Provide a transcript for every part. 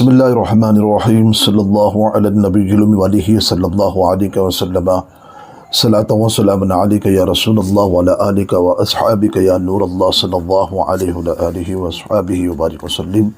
بسم اللہ الرحمن الرحیم صلی اللہ علی النبی علیہ صلی اللہ علیہ وسلم صلاۃ و سلام علیک یا رسول اللہ وعلی آلک و اصحابک یا نور اللہ صلی اللہ علیہ وآلہ وصحبہ وبارک وسلم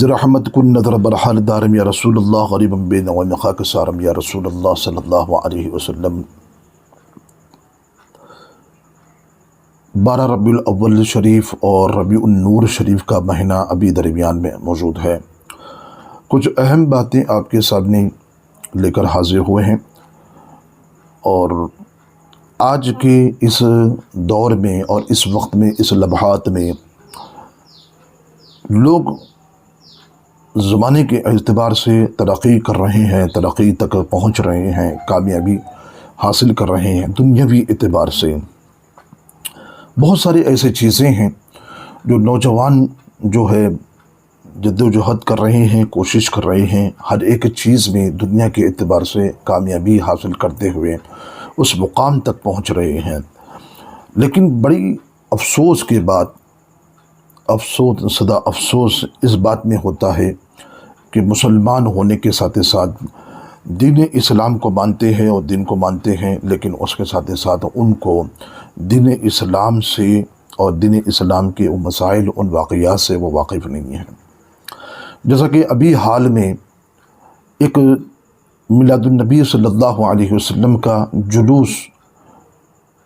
ذرحمت کن نظر برحال دارم یا رسول اللہ غریبا بین و خاک سارم یا رسول اللہ صلی اللہ علیہ وسلم۔ 12 ربیع الاول شریف اور ربیع النور شریف کا مہینہ ابھی درمیان میں موجود ہے۔ کچھ اہم باتیں آپ کے سامنے لے کر حاضر ہوئے ہیں، اور آج کے اس دور میں اور اس وقت میں اس لمحات میں لوگ زمانے کے اعتبار سے ترقی کر رہے ہیں، ترقی تک پہنچ رہے ہیں، کامیابی حاصل کر رہے ہیں۔ دنیاوی اعتبار سے بہت ساری ایسی چیزیں ہیں جو نوجوان جو ہے جد و جہد کر رہے ہیں، کوشش کر رہے ہیں، ہر ایک چیز میں دنیا کے اعتبار سے کامیابی حاصل کرتے ہوئے اس مقام تک پہنچ رہے ہیں۔ لیکن بڑی افسوس کے بعد صدا افسوس اس بات میں ہوتا ہے کہ مسلمان ہونے کے ساتھ ساتھ دین اسلام کو مانتے ہیں اور دین کو مانتے ہیں، لیکن اس کے ساتھ ساتھ ان کو دین اسلام سے اور دین اسلام کے ان مسائل، ان واقعات سے وہ واقف نہیں ہیں۔ جیسا کہ ابھی حال میں ایک میلاد النبی صلی اللہ علیہ وسلم کا جلوس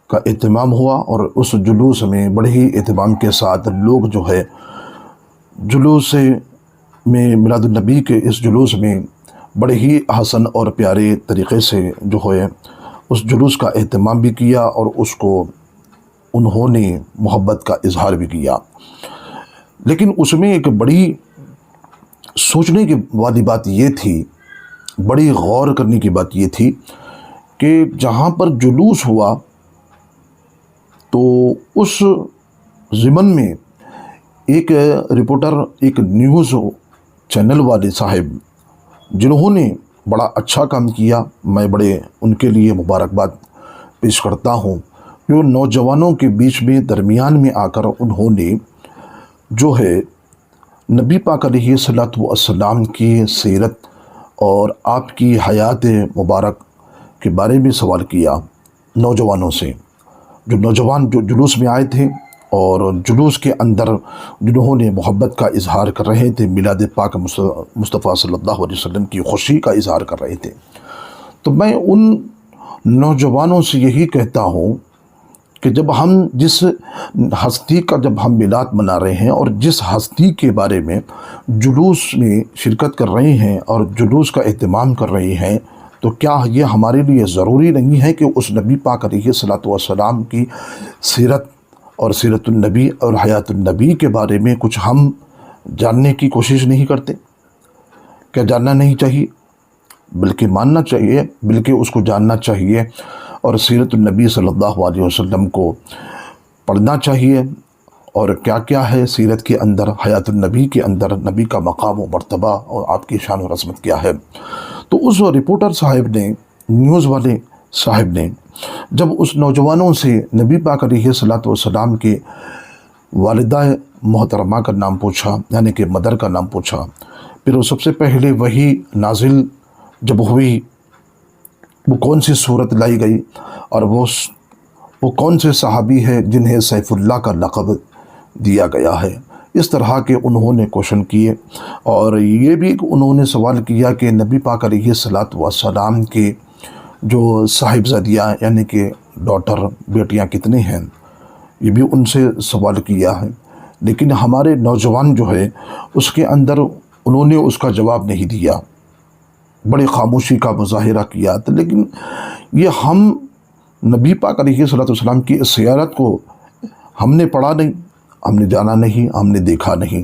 کا اہتمام ہوا، اور اس جلوس میں بڑے ہی اہتمام کے ساتھ لوگ جو ہے جلوس میں میلاد النبی کے اس جلوس میں بڑے ہی حسن اور پیارے طریقے سے جو ہے اس جلوس کا اہتمام بھی کیا، اور اس کو انہوں نے محبت کا اظہار بھی کیا۔ لیکن اس میں ایک بڑی سوچنے کی والی بات یہ تھی، بڑی غور کرنے کی بات یہ تھی کہ جہاں پر جلوس ہوا تو اس ضمن میں ایک رپورٹر، ایک نیوز چینل والے صاحب جنہوں نے بڑا اچھا کام کیا، میں بڑے ان کے لیے مبارکباد پیش کرتا ہوں، جو نوجوانوں کے بیچ میں درمیان میں آ کر انہوں نے جو ہے نبی پاک علیہ الصلوۃ والسلام کی سیرت اور آپ کی حیات مبارک کے بارے میں سوال کیا نوجوانوں سے، جو نوجوان جو جلوس میں آئے تھے اور جلوس کے اندر جنہوں نے محبت کا اظہار کر رہے تھے، میلاد پاک مصطفیٰ صلی اللہ علیہ وسلم کی خوشی کا اظہار کر رہے تھے۔ تو میں ان نوجوانوں سے یہی کہتا ہوں کہ جب ہم جس ہستی کا جب ہم میلاد منا رہے ہیں اور جس ہستی کے بارے میں جلوس میں شرکت کر رہے ہیں اور جلوس کا اہتمام کر رہے ہیں، تو کیا یہ ہمارے لیے ضروری نہیں ہے کہ اس نبی پاک علیہ الصلوۃ والسلام کی سیرت اور سیرت النبی اور حیات النبی کے بارے میں کچھ ہم جاننے کی کوشش نہیں کرتے؟ کیا جاننا نہیں چاہیے؟ بلکہ ماننا چاہیے، بلکہ اس کو جاننا چاہیے، اور سیرت النبی صلی اللہ علیہ وسلم کو پڑھنا چاہیے، اور کیا کیا ہے سیرت کے اندر، حیات النبی کے اندر نبی کا مقام و مرتبہ اور آپ کی شان و عظمت کیا ہے۔ تو اس رپورٹر صاحب نے، نیوز والے صاحب نے جب اس نوجوانوں سے نبی پاک علیہ الصلوۃ والسلام کے والدہ محترمہ کا نام پوچھا، یعنی کہ مدر کا نام پوچھا، پھر وہ سب سے پہلے وہی نازل جب ہوئی، وہ کون سی صورت لائی گئی، اور وہ کون سے صحابی ہے جنہیں سیف اللہ کا لقب دیا گیا ہے، اس طرح کے انہوں نے کوشچن کیے، اور یہ بھی انہوں نے سوال کیا کہ نبی پاک علیہ الصلوۃ والسلام کے جو صاحبزادیاں یعنی کہ ڈاٹر، بیٹیاں کتنے ہیں، یہ بھی ان سے سوال کیا ہے۔ لیکن ہمارے نوجوان جو ہے اس کے اندر انہوں نے اس کا جواب نہیں دیا، بڑی خاموشی کا مظاہرہ کیا۔ لیکن یہ ہم نبی پاک علیہ الصلوۃ والسلام کی اس سیرت کو ہم نے پڑھا نہیں، ہم نے جانا نہیں، ہم نے دیکھا نہیں،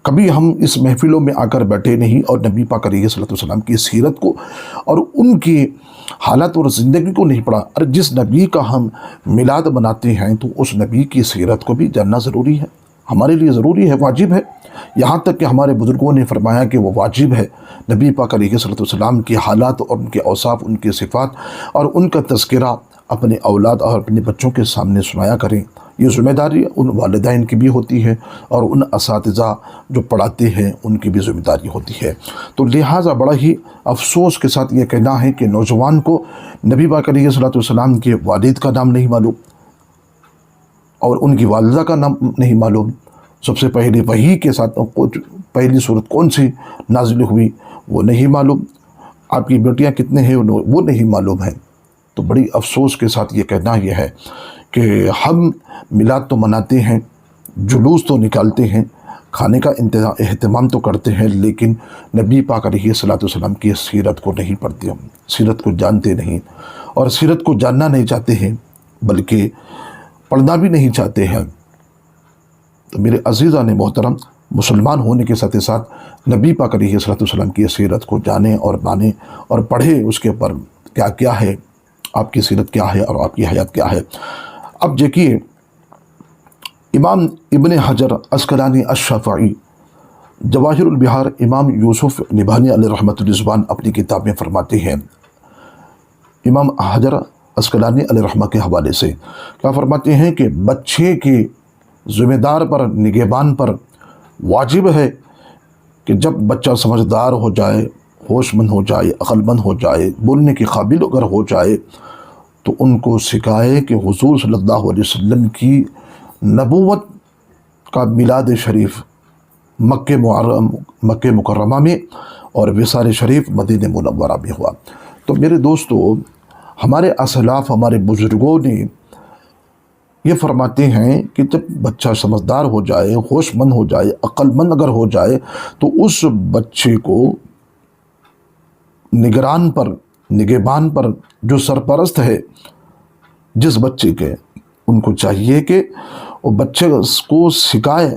کبھی ہم اس محفلوں میں آ کر بیٹھے نہیں اور نبی پاک علیہ الصلوۃ والسلام کی سیرت کو اور ان کی حالت اور زندگی کو نہیں پڑھا۔ اور جس نبی کا ہم میلاد مناتے ہیں تو اس نبی کی سیرت کو بھی جاننا ضروری ہے، ہمارے لیے ضروری ہے، واجب ہے۔ یہاں تک کہ ہمارے بزرگوں نے فرمایا کہ وہ واجب ہے نبی پاک علیہ الصلوۃ والسلام کی حالات اور ان کے اوصاف، ان کی صفات اور ان کا تذکرہ اپنے اولاد اور اپنے بچوں کے سامنے سنایا کریں۔ یہ ذمہ داری ان والدین کی بھی ہوتی ہے اور ان اساتذہ جو پڑھاتے ہیں ان کی بھی ذمہ داری ہوتی ہے۔ تو لہٰذا بڑا ہی افسوس کے ساتھ یہ کہنا ہے کہ نوجوان کو نبی پاک علیہ الصلوۃ والسلام کے والد کا نام نہیں معلوم اور ان کی والدہ کا نام نہیں معلوم۔ سب سے پہلے وحی کے ساتھ پہلی صورت کون سی نازل ہوئی وہ نہیں معلوم، آپ کی بیٹیاں کتنے ہیں وہ نہیں معلوم ہے۔ تو بڑی افسوس کے ساتھ یہ کہنا یہ ہے کہ ہم میلاد تو مناتے ہیں، جلوس تو نکالتے ہیں، کھانے کا اہتمام تو کرتے ہیں، لیکن نبی پاک علیہ الصلوۃ والسلام کی سیرت کو نہیں پڑھتے، ہم سیرت کو جانتے نہیں اور سیرت کو جاننا نہیں چاہتے ہیں بلکہ پڑھنا بھی نہیں چاہتے ہیں۔ تو میرے عزیزان محترم، مسلمان ہونے کے ساتھ ساتھ نبی پاک علیہ الصلوۃ والسلام کی سیرت کو جانیں اور مانیں اور پڑھیں، اس کے اوپر کیا کیا ہے، آپ کی سیرت کیا ہے اور آپ کی حیات کیا ہے۔ اب دیکھیے، امام ابن حجر عسقلانی الشافعی جواہر البحار امام یوسف نبھانی علیہ رحمۃ الرضوان اپنی کتاب میں فرماتے ہیں، امام حجر عسقلانی علیہ رحمہ کے حوالے سے کیا فرماتے ہیں کہ بچے کے ذمہ دار پر، نگہبان پر واجب ہے کہ جب بچہ سمجھدار ہو جائے، ہوش مند ہو جائے، عقل مند ہو جائے، بولنے کے قابل اگر ہو جائے تو ان کو سکھائے کہ حضور صلی اللہ علیہ وسلم کی نبوت کا میلاد شریف مکہ مکرمہ میں اور وصال شریف مدینہ منورہ میں ہوا۔ تو میرے دوستو، ہمارے اسلاف، ہمارے بزرگوں نے یہ فرماتے ہیں کہ جب بچہ سمجھدار ہو جائے، ہوش مند ہو جائے، عقل مند اگر ہو جائے تو اس بچے کو نگہبان پر جو سرپرست ہے جس بچے کے، ان کو چاہیے کہ وہ بچے کو سکھائے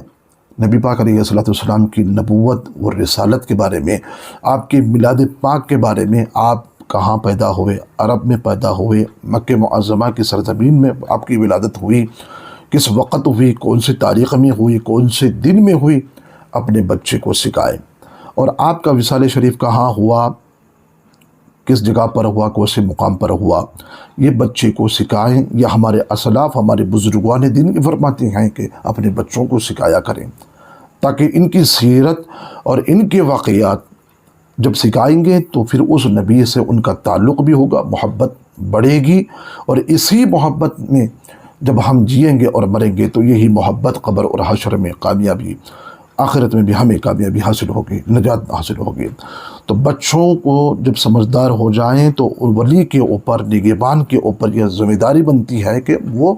نبی پاک علیہ الصلوۃ والسلام کی نبوت اور رسالت کے بارے میں، آپ کے میلاد پاک کے بارے میں، آپ کہاں پیدا ہوئے، عرب میں پیدا ہوئے، مکہ معظمہ کی سرزمین میں آپ کی ولادت ہوئی، کس وقت ہوئی، کون سی تاریخ میں ہوئی، کون سے دن میں ہوئی، اپنے بچے کو سکھائے۔ اور آپ کا وصال شریف کہاں ہوا، کس جگہ پر ہوا، کون سے مقام پر ہوا، یہ بچے کو سکھائیں۔ یا ہمارے اسلاف، ہمارے بزرگان دین کی فرماتے ہیں کہ اپنے بچوں کو سکھایا کریں، تاکہ ان کی سیرت اور ان کے واقعات جب سکھائیں گے تو پھر اس نبی سے ان کا تعلق بھی ہوگا، محبت بڑھے گی، اور اسی محبت میں جب ہم جئیں گے اور مریں گے تو یہی محبت قبر اور حشر میں کامیابی، آخرت میں بھی ہمیں کامیابی حاصل ہوگی، نجات حاصل ہوگی۔ تو بچوں کو جب سمجھدار ہو جائیں تو ولی کے اوپر، نگہبان کے اوپر یہ ذمہ داری بنتی ہے کہ وہ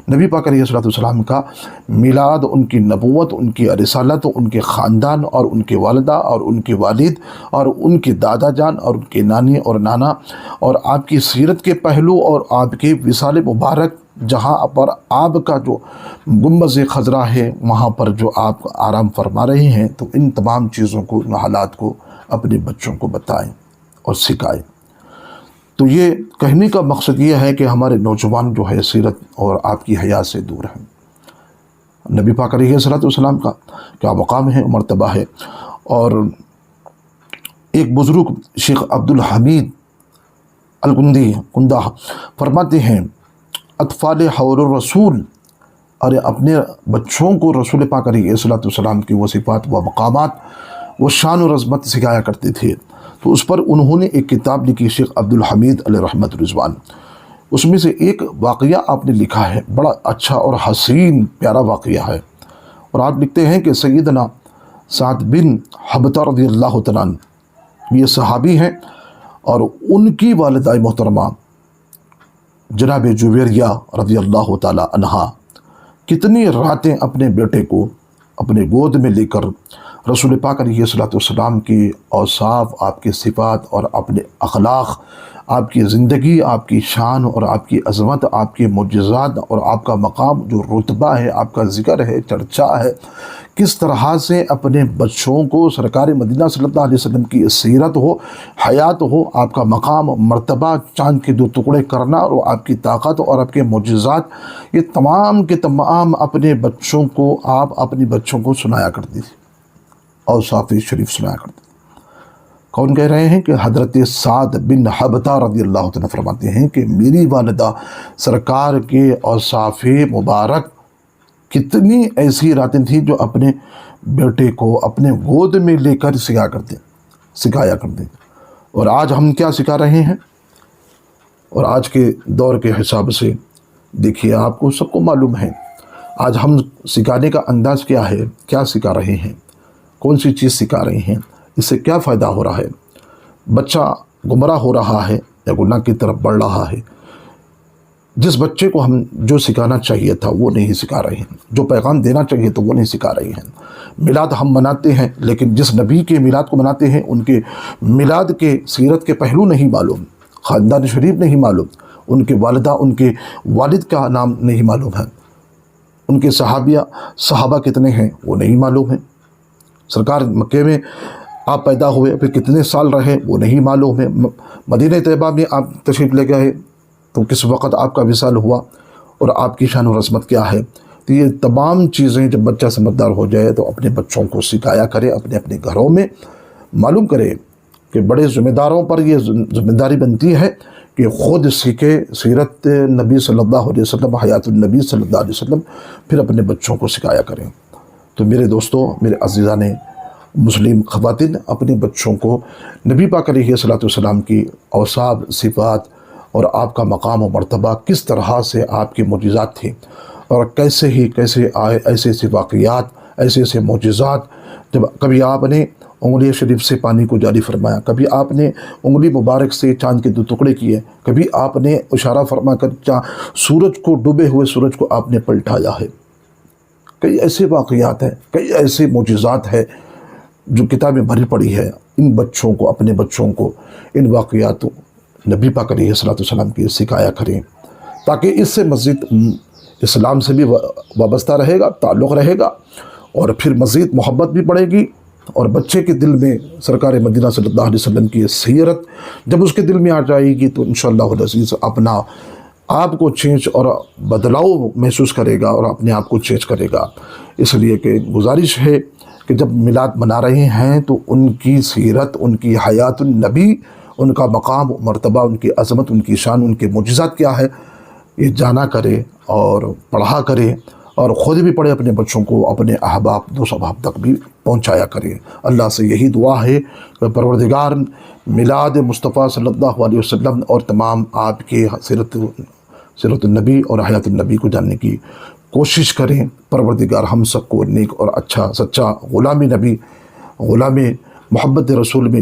نبی پاک علیہ الصلوۃ والسلام کا میلاد، ان کی نبوت، ان کی رسالت، ان کے خاندان اور ان کے والدہ اور ان کے والد اور ان کے دادا جان اور ان کے نانی اور نانا اور آپ کی سیرت کے پہلو اور آپ کے وصال مبارک، جہاں پر آپ کا جو گنبد خضرا ہے وہاں پر جو آپ آرام فرما رہے ہیں، تو ان تمام چیزوں کو، ان حالات کو اپنے بچوں کو بتائیں اور سکھائیں۔ تو یہ کہنے کا مقصد یہ ہے کہ ہمارے نوجوان جو ہے سیرت اور آپ کی حیات سے دور ہیں۔ نبی پاک علیہ الصلوۃ والسلام کا کیا مقام ہے، مرتبہ ہے۔ اور ایک بزرگ شیخ عبدالحمید الکندہ فرماتے ہیں، اطفال حول الرسول، ارے اپنے بچوں کو رسول پاک علیہ الصلوۃ والسلام کی وہ صفات، وہ مقامات، وہ شان و عظمت سکھایا کرتے تھے۔ تو اس پر انہوں نے ایک کتاب لکھی، شیخ عبدالحمید علیہ رحمۃ الرضوان۔ اس میں سے ایک واقعہ آپ نے لکھا ہے، بڑا اچھا اور حسین پیارا واقعہ ہے، اور آپ لکھتے ہیں کہ سیدنا سعد بن حبتہ رضی اللہ تعالیٰ عنہ، یہ صحابی ہیں، اور ان کی والدہ محترمہ جناب جویریہ رضی اللہ تعالیٰ عنہا کتنی راتیں اپنے بیٹے کو اپنے گود میں لے کر رسول پاک علیہ الصلوۃ والسلام کی اوصاف، آپ کی صفات اور اپنے اخلاق، آپ کی زندگی، آپ کی شان اور آپ کی عظمت، آپ کے معجزات اور آپ کا مقام، جو رتبہ ہے، آپ کا ذکر ہے، چرچا ہے، کس طرح سے اپنے بچوں کو سرکار مدینہ صلی اللہ علیہ وسلم کی سیرت ہو، حیات ہو، آپ کا مقام، مرتبہ، چاند کے دو ٹکڑے کرنا اور آپ کی طاقت اور آپ کے معجزات، یہ تمام کے تمام اپنے بچوں کو، آپ اپنے بچوں کو سنایا کرتی تھی، اوصاف شریف سنایا کرتے تھے۔ کون کہہ رہے ہیں کہ حضرت سعد بن حبتہ رضی اللہ عنہ فرماتے ہیں کہ میری والدہ سرکار کے اوصاف مبارک کتنی ایسی راتیں تھیں جو اپنے بیٹے کو اپنے گود میں لے کر سکھایا کرتے. اور آج ہم کیا سکھا رہے ہیں؟ اور آج کے دور کے حساب سے دیکھیے، آپ کو سب کو معلوم ہے آج ہم سکھانے کا انداز کیا ہے، کیا سکھا رہے ہیں، کون سی چیز سکھا رہے ہیں، اس سے کیا فائدہ ہو رہا ہے. بچہ گمراہ ہو رہا ہے یا گناہ کی طرف بڑھ رہا ہے. جس بچے کو ہم جو سکھانا چاہیے تھا وہ نہیں سکھا رہے ہیں، جو پیغام دینا چاہیے تو وہ نہیں سکھا رہے ہیں. میلاد ہم مناتے ہیں، لیکن جس نبی کے میلاد کو مناتے ہیں ان کے میلاد کے سیرت کے پہلو نہیں معلوم، خاندان شریف نہیں معلوم، ان کے والدہ ان کے والد کا نام نہیں معلوم ہے، ان کے صحابہ کتنے ہیں وہ نہیں معلوم ہے. سرکار مکے میں آپ پیدا ہوئے پھر کتنے سال رہے وہ نہیں معلوم ہے. مدینہ طیبہ میں آپ تشریف لے گئے تو کس وقت آپ کا وصال ہوا اور آپ کی شان و عظمت کیا ہے. تو یہ تمام چیزیں جب بچہ سمجھدار ہو جائے تو اپنے بچوں کو سکھایا کرے، اپنے اپنے گھروں میں معلوم کرے کہ بڑے ذمہ داروں پر یہ ذمہ داری بنتی ہے کہ خود سیکھے سیرت نبی صلی اللہ علیہ وسلم، حیات النبی صلی اللہ علیہ وسلم، پھر اپنے بچوں کو سکھایا کریں. تو میرے دوستوں، میرے عزیزان مسلم خواتین، اپنے بچوں کو نبی پاک علیہ الصلوۃ والسلام کی اوصاف، صفات اور آپ کا مقام و مرتبہ کس طرح سے آپ کے معجزات تھے اور کیسے آئے ایسے ایسے واقعات، ایسے ایسے معجزات. جب کبھی آپ نے انگلی شریف سے پانی کو جاری فرمایا، کبھی آپ نے انگلی مبارک سے چاند کے 2 ٹکڑے کیے، کبھی آپ نے اشارہ فرما کر سورج کو، ڈوبے ہوئے سورج کو آپ نے پلٹایا ہے. کئی ایسے واقعات ہیں، کئی ایسے معجزات ہیں جو کتابیں بھری پڑی ہے. ان بچوں کو، اپنے بچوں کو ان واقعات نبی پاک علیہ الصلوۃ والسلام کی سکھایا کریں، تاکہ اس سے مزید اسلام سے بھی وابستہ رہے گا، تعلق رہے گا، اور پھر مزید محبت بھی بڑھے گی. اور بچے کے دل میں سرکار مدینہ صلی اللہ علیہ وسلم کی سیرت جب اس کے دل میں آ جائے گی تو انشاءاللہ العزیز اپنا آپ کو چینج اور بدلاؤ محسوس کرے گا اور اپنے آپ کو چینج کرے گا. اس لیے کہ گزارش ہے کہ جب میلاد منا رہے ہیں تو ان کی سیرت، ان کی حیات النبی، ان کا مقام مرتبہ، ان کی عظمت، ان کی شان، ان کے معجزات کیا ہے، یہ جانا کرے اور پڑھا کرے، اور خود بھی پڑھے، اپنے بچوں کو، اپنے احباب دوست احباب تک بھی پہنچایا کرے. اللہ سے یہی دعا ہے کہ پروردگار میلاد مصطفیٰ صلی اللہ علیہ وسلم اور تمام آپ کے سیرت النبی اور حیات النبی کو جاننے کی کوشش کریں. پروردگار ہم سب کو نیک اور اچھا سچا غلام نبی، غلام محبت رسول میں